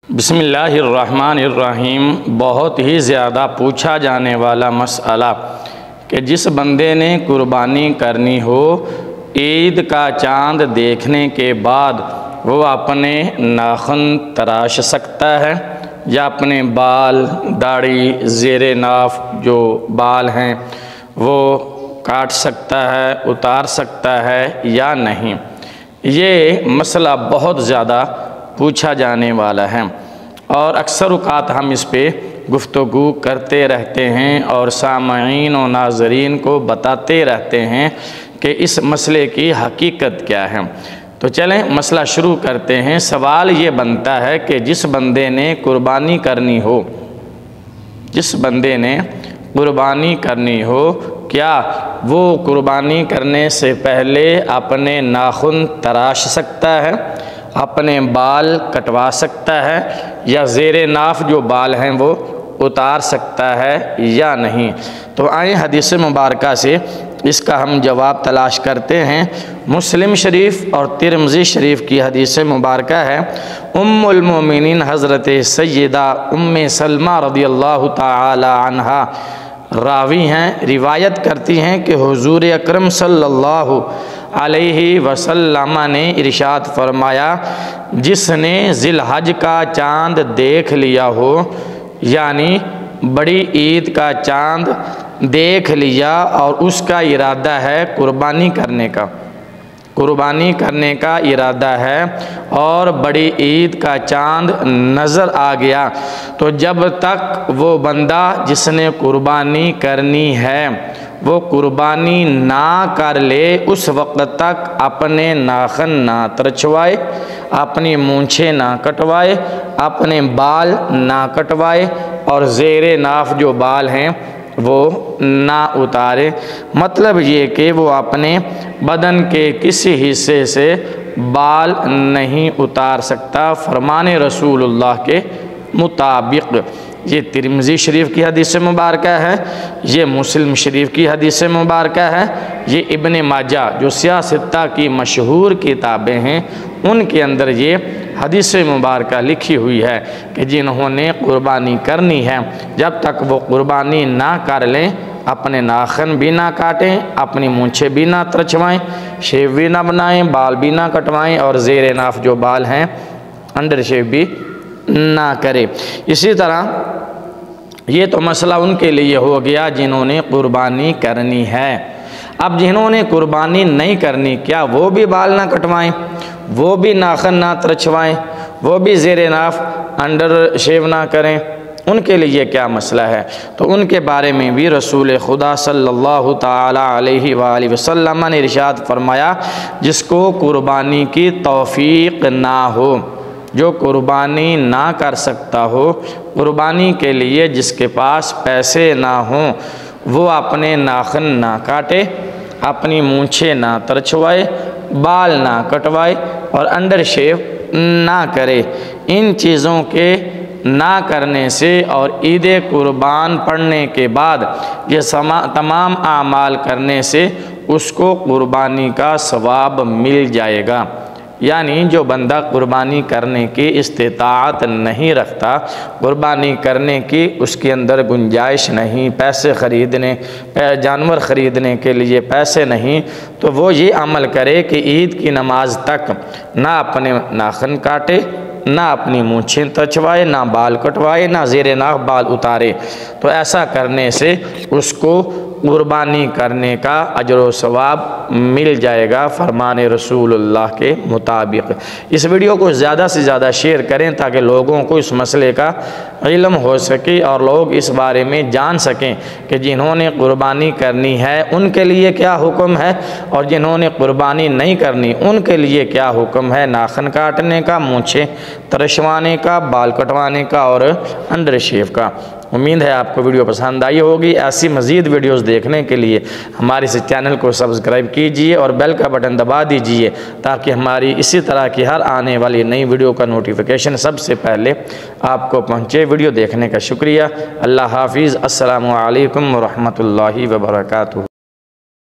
بسم اللہ الرحمن الرحیم۔ بہت ہی زیادہ پوچھا جانے والا مسئلہ کہ جس بندے نے قربانی کرنی ہو، عید کا چاند دیکھنے کے بعد وہ اپنے ناخن تراش سکتا ہے یا اپنے بال، داڑھی، زیر ناف جو بال ہیں وہ کاٹ سکتا ہے، اتار سکتا ہے یا نہیں؟ یہ مسئلہ بہت زیادہ پوچھا جانے والا ہے اور اکثر اوقات ہم اس پہ گفتگو کرتے رہتے ہیں اور سامعین و ناظرین کو بتاتے رہتے ہیں کہ اس مسئلے کی حقیقت کیا ہے۔ تو چلیں مسئلہ شروع کرتے ہیں۔ سوال یہ بنتا ہے کہ جس بندے نے قربانی کرنی ہو، کیا وہ قربانی کرنے سے پہلے اپنے ناخن تراش سکتا ہے، اپنے بال کٹوا سکتا ہے یا زیر ناف جو بال ہیں وہ اتار سکتا ہے یا نہیں؟ تو آئیں حدیث مبارکہ سے اس کا ہم جواب تلاش کرتے ہیں۔ مسلم شریف اور ترمذی شریف کی حدیث مبارکہ ہے۔ ام المومنین حضرت سیدہ ام سلمہ رضی اللہ تعالی عنہا راوی ہیں، روایت کرتی ہیں کہ حضور اکرم صلی اللہ علیہ وسلم نے ارشاد فرمایا، جس نے ذی الحج کا چاند دیکھ لیا ہو، یعنی بڑی عید کا چاند دیکھ لیا اور اس کا ارادہ ہے قربانی کرنے کا ارادہ ہے اور بڑی عید کا چاند نظر آ گیا، تو جب تک وہ بندہ جس نے قربانی کرنی ہے وہ قربانی نہ کر لے، اس وقت تک اپنے ناخن نہ ترچوائے، اپنی مونچھیں نہ کٹوائے، اپنے بال نہ کٹوائے اور زیر ناف جو بال ہیں وہ نہ اتارے۔ مطلب یہ کہ وہ اپنے بدن کے کسی حصے سے بال نہیں اتار سکتا فرمان رسول اللہ کے مطابق۔ یہ ترمذی شریف کی حدیث مبارکہ ہے، یہ مسلم شریف کی حدیث مبارکہ ہے، یہ ابن ماجہ جو سیاہ ستہ کی مشہور کتابیں ہیں ان کے اندر یہ حدیث مبارکہ لکھی ہوئی ہے کہ جنہوں نے قربانی کرنی ہے جب تک وہ قربانی نہ کر لیں، اپنے ناخن بھی نہ کاٹیں، اپنی مونچھیں بھی نہ ترچوائیں، شیو بھی نہ بنائیں، بال بھی نہ کٹوائیں اور زیر ناف جو بال ہیں انڈر شیو بھی نہ کرے۔ اسی طرح یہ تو مسئلہ ان کے لیے ہو گیا جنہوں نے قربانی کرنی ہے۔ اب جنہوں نے قربانی نہیں کرنی، کیا وہ بھی بال نہ کٹوائیں، وہ بھی ناخن نہ ترچوائیں، وہ بھی زیر ناف انڈر شیو نہ کریں؟ ان کے لیے کیا مسئلہ ہے؟ تو ان کے بارے میں بھی رسول خدا صلی اللہ تعالی علیہ وآلہ وسلم نے ارشاد فرمایا، جس کو قربانی کی توفیق نہ ہو، جو قربانی نہ کر سکتا ہو، قربانی کے لیے جس کے پاس پیسے نہ ہوں، وہ اپنے ناخن نہ کاٹے، اپنی مونچھیں نہ ترچوائے، بال نہ کٹوائے اور انڈر شیو نہ کرے۔ ان چیزوں کے نہ کرنے سے اور عید قربان پڑھنے کے بعد یہ تمام اعمال کرنے سے اس کو قربانی کا ثواب مل جائے گا۔ یعنی جو بندہ قربانی کرنے کی استطاعت نہیں رکھتا، قربانی کرنے کی اس کے اندر گنجائش نہیں، پیسے خریدنے، جانور خریدنے کے لیے پیسے نہیں، تو وہ یہ عمل کرے کہ عید کی نماز تک نہ اپنے ناخن کاٹے، نہ اپنی مونچھیں ترچوائے، نہ بال کٹوائے، نہ زیر ناف بال اتارے۔ تو ایسا کرنے سے اس کو قربانی کرنے کا اجر و ثواب مل جائے گا فرمان رسول اللہ کے مطابق۔ اس ویڈیو کو زیادہ سے زیادہ شیئر کریں تاکہ لوگوں کو اس مسئلے کا علم ہو سکے اور لوگ اس بارے میں جان سکیں کہ جنہوں نے قربانی کرنی ہے ان کے لیے کیا حکم ہے اور جنہوں نے قربانی نہیں کرنی ان کے لیے کیا حکم ہے، ناخن کاٹنے کا، مونچھیں ترشوانے کا، بال کٹوانے کا اور انڈر شیو کا۔ امید ہے آپ کو ویڈیو پسند آئی ہوگی۔ ایسی مزید ویڈیوز دیکھنے کے لیے ہمارے اس چینل کو سبسکرائب کیجئے اور بیل کا بٹن دبا دیجئے تاکہ ہماری اسی طرح کی ہر آنے والی نئی ویڈیو کا نوٹیفیکیشن سب سے پہلے آپ کو پہنچے۔ ویڈیو دیکھنے کا شکریہ۔ اللہ حافظ۔ السلام علیکم ورحمۃ اللہ وبرکاتہ۔